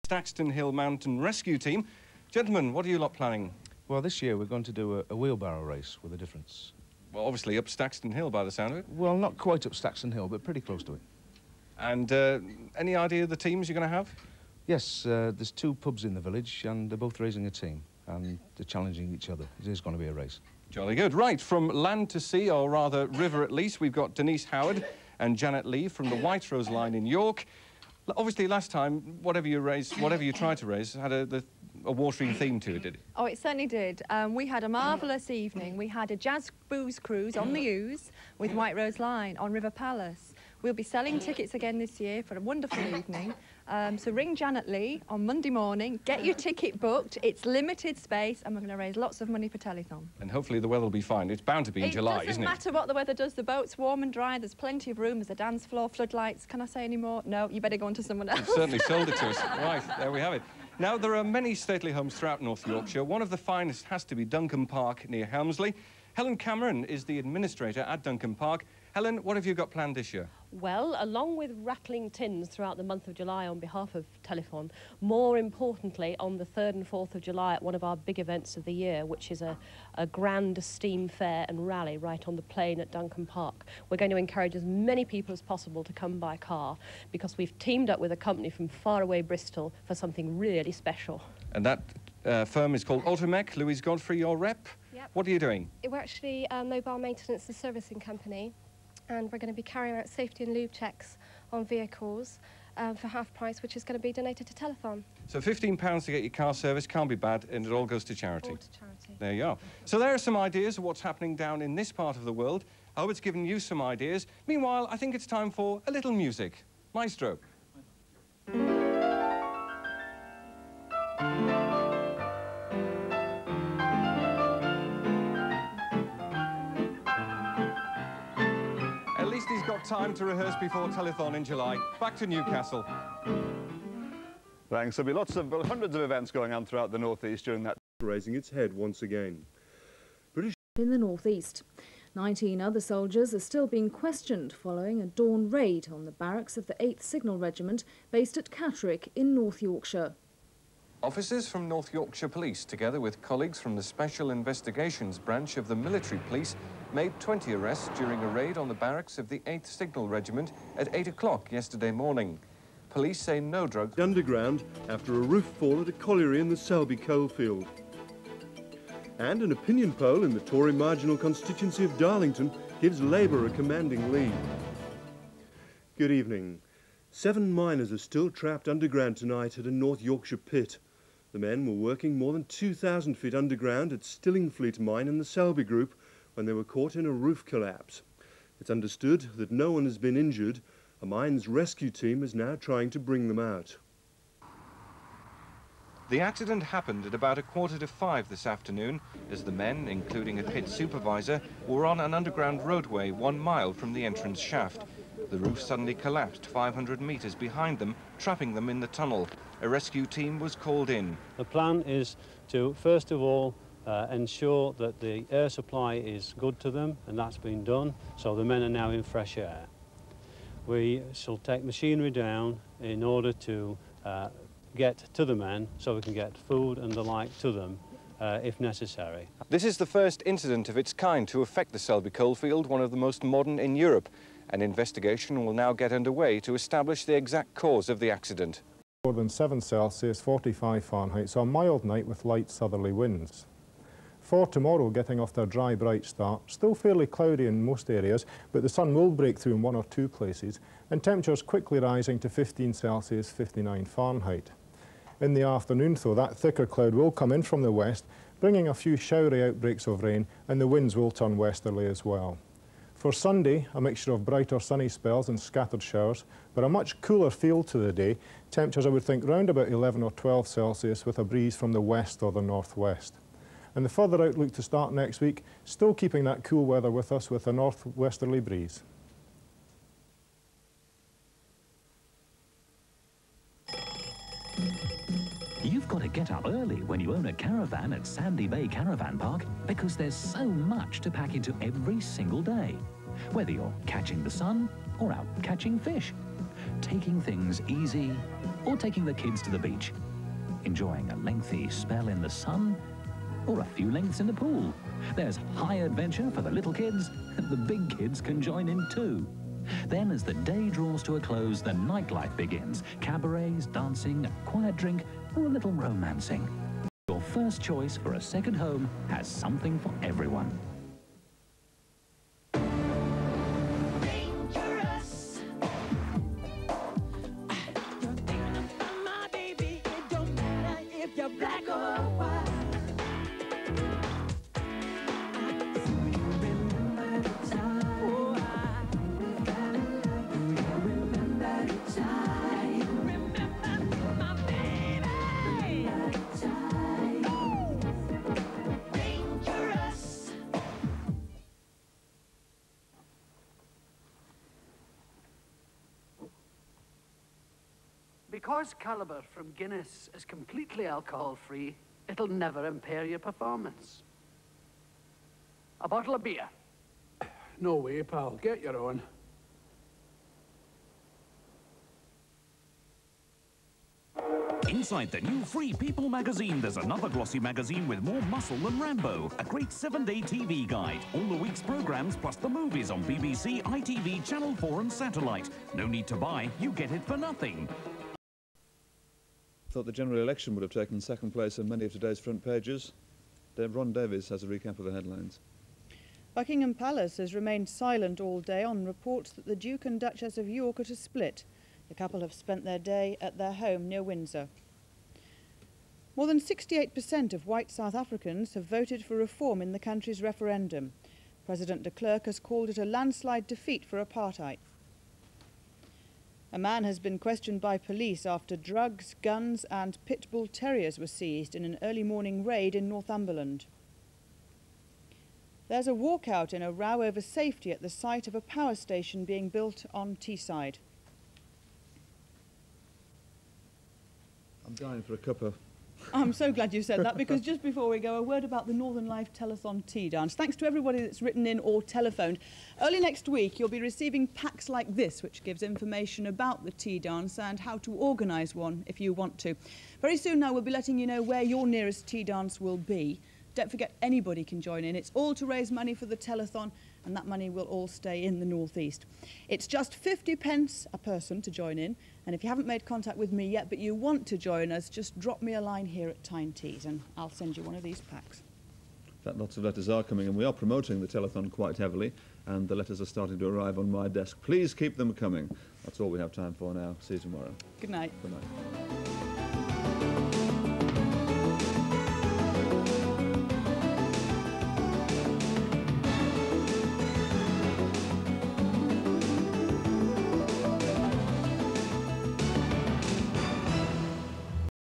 Staxton Hill Mountain Rescue Team. Gentlemen, what are you lot planning? Well, this year we're going to do a wheelbarrow race with a difference. Well, obviously up Staxton Hill by the sound of it. Well, not quite up Staxton Hill, but pretty close to it. And any idea of the teams you're going to have? Yes, there's 2 pubs in the village, and they're both raising a team, and they're challenging each other. It is going to be a race. Jolly good. Right, from land to sea, or rather river at least, we've got Denise Howard and Janet Lee from the White Rose Line in York. Obviously, last time, whatever you tried to raise, had a watering theme to it, did it? Oh, it certainly did. We had a marvellous evening. We had a jazz booze cruise on the Ouse with White Rose Line on River Palace. We'll be selling tickets again this year for a wonderful evening. So ring Janet Lee on Monday morning, get your ticket booked. It's limited space, and we're going to raise lots of money for Telethon. And hopefully the weather will be fine. It's bound to be in July, isn't it? It doesn't matter what the weather does. The boat's warm and dry. There's plenty of room. There's a dance floor, floodlights. Can I say any more? No, you better go on to someone else. You've certainly sold it to us. Right, there we have it. Now, there are many stately homes throughout North Yorkshire. One of the finest has to be Duncombe Park near Helmsley. Helen Cameron is the administrator at Duncombe Park. Helen, what have you got planned this year? Well, along with rattling tins throughout the month of July on behalf of Telethon, more importantly, on the 3rd and 4th of July at one of our big events of the year, which is a grand steam fair and rally right on the plain at Duncombe Park. We're going to encourage as many people as possible to come by car, because we've teamed up with a company from far away Bristol for something really special. And that firm is called Automech. Louise Godfrey, your rep? Yep. What are you doing? We're actually a mobile maintenance and servicing company, and we're going to be carrying out safety and lube checks on vehicles for half price, which is going to be donated to Telethon. So £15 to get your car serviced can't be bad, and it all goes to charity. All to charity. There you are. So there are some ideas of what's happening down in this part of the world. I hope it's given you some ideas. Meanwhile, I think it's time for a little music. Maestro. He's got time to rehearse before Telethon in July. Back to Newcastle. Thanks. There'll be hundreds of events going on throughout the North East during that. Raising its head once again. In the North East, 19 other soldiers are still being questioned following a dawn raid on the barracks of the 8th Signal Regiment based at Catterick in North Yorkshire. Officers from North Yorkshire Police, together with colleagues from the Special Investigations Branch of the Military Police, made 20 arrests during a raid on the barracks of the 8th Signal Regiment at 8 o'clock yesterday morning. Police say no drugs... Underground after a roof fall at a colliery in the Selby coalfield. And an opinion poll in the Tory marginal constituency of Darlington gives Labour a commanding lead. Good evening. 7 miners are still trapped underground tonight at a North Yorkshire pit. The men were working more than 2,000 feet underground at Stillingfleet mine in the Selby group when they were caught in a roof collapse. It's understood that no one has been injured. A mines rescue team is now trying to bring them out. The accident happened at about 4:45 this afternoon as the men, including a pit supervisor, were on an underground roadway 1 mile from the entrance shaft. The roof suddenly collapsed 500 metres behind them, trapping them in the tunnel. A rescue team was called in. The plan is to, first of all, ensure that the air supply is good to them, and that's been done, so the men are now in fresh air. We shall take machinery down in order to get to the men so we can get food and the like to them if necessary. This is the first incident of its kind to affect the Selby coalfield, one of the most modern in Europe. An investigation will now get underway to establish the exact cause of the accident. More than 7 Celsius, 45 Fahrenheit, so a mild night with light southerly winds. For tomorrow, getting off to a dry, bright start, still fairly cloudy in most areas, but the sun will break through in 1 or 2 places, and temperatures quickly rising to 15 Celsius, 59 Fahrenheit. In the afternoon, though, that thicker cloud will come in from the west, bringing a few showery outbreaks of rain, and the winds will turn westerly as well. For Sunday, a mixture of brighter sunny spells and scattered showers, but a much cooler feel to the day. Temperatures, I would think, round about 11 or 12 Celsius with a breeze from the west or the northwest. And the further outlook to start next week, still keeping that cool weather with us with a northwesterly breeze. You've got to get up early when you own a caravan at Sandy Bay Caravan Park, because there's so much to pack into every single day, whether you're catching the sun or out catching fish. taking things easy or taking the kids to the beach, enjoying a lengthy spell in the sun or a few lengths in the pool. There's high adventure for the little kids, and the big kids can join in too. Then as the day draws to a close, the nightlife begins. Cabarets, dancing, a quiet drink, or a little romancing. Your first choice for a second home has something for everyone. Dangerous. You're thinking about my baby. It don't matter if you're black or white. Because Kaliber from Guinness is completely alcohol-free, it'll never impair your performance. A bottle of beer. No way, pal. Get your own. Inside the new Free People magazine, there's another glossy magazine with more muscle than Rambo. A great 7-day TV guide. All the week's programmes plus the movies on BBC, ITV, Channel 4 and satellite. No need to buy, you get it for nothing. Thought the general election would have taken second place on many of today's front pages. Ron Davies has a recap of the headlines. Buckingham Palace has remained silent all day on reports that the Duke and Duchess of York are to split. The couple have spent their day at their home near Windsor. More than 68% of white South Africans have voted for reform in the country's referendum. President de Klerk has called it a landslide defeat for apartheid. A man has been questioned by police after drugs, guns and pit bull terriers were seized in an early morning raid in Northumberland. There's a walkout in a row over safety at the site of a power station being built on Teesside. I'm dying for a cuppa. I'm so glad you said that, because just before we go, a word about the Northern Life Telethon tea dance. Thanks to everybody that's written in or telephoned. Early next week, you'll be receiving packs like this, which gives information about the tea dance and how to organise one if you want to. Very soon now, we'll be letting you know where your nearest tea dance will be. Don't forget, anybody can join in. It's all to raise money for the telethon, and that money will all stay in the North East. It's just 50p a person to join in, and if you haven't made contact with me yet, but you want to join us, just drop me a line here at Tyne Teas, and I'll send you one of these packs. In fact, lots of letters are coming, and we are promoting the telethon quite heavily, and the letters are starting to arrive on my desk. Please keep them coming. That's all we have time for now. See you tomorrow. Good night. Good night.